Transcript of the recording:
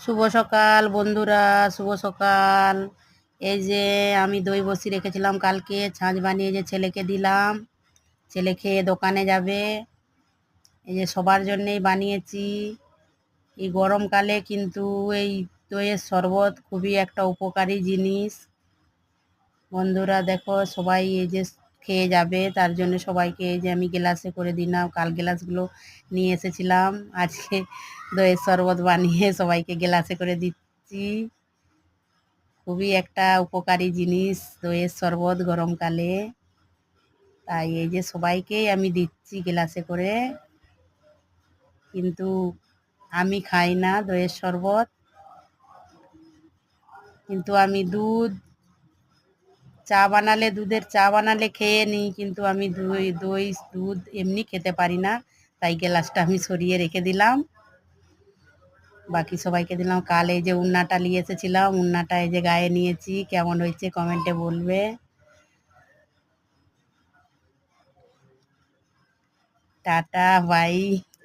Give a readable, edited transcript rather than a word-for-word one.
শুভ সকাল বন্ধুরা, শুভ সকাল। এই যে আমি দই বসি রেখেছিলাম কালকে, ছাঁচ বানিয়ে যে ছেলেকে দিলাম। ছেলে খেয়ে দোকানে যাবে। এই যে সবার জন্যেই বানিয়েছি। এই গরমকালে কিন্তু এই দইয়ের শরবত খুবই একটা উপকারী জিনিস। বন্ধুরা দেখো, সবাই এই যে খেয়ে যাবে, তার জন্য সবাইকে এই যে আমি গ্লাসে করে দিলাম। কাল গ্লাসগুলো নিয়ে এসেছিলাম, আজকে দইয়ের শরবত বানিয়ে সবাইকে গ্লাসে করে দিচ্ছি। খুবই একটা উপকারী জিনিস দইয়ের শরবত গরমকালে। তাই এই যে সবাইকেই আমি দিচ্ছি গ্লাসে করে। কিন্তু আমি খাই না দইয়ের শরবত, কিন্তু আমি দুধের চা বানালে খেয়ে নিই, কিন্তু আমি দুধ এমনি খেতে পারি না। তাই গ্লাসটা আমি সরিয়ে রেখে দিলাম, বাকি সবাইকে দিলাম। কাল এই যে উন্নাটা নিয়ে এসেছিলাম, উন্নাটা এই যে গায়ে নিয়েছি। কেমন হয়েছে কমেন্টে বলবে। Tata, by.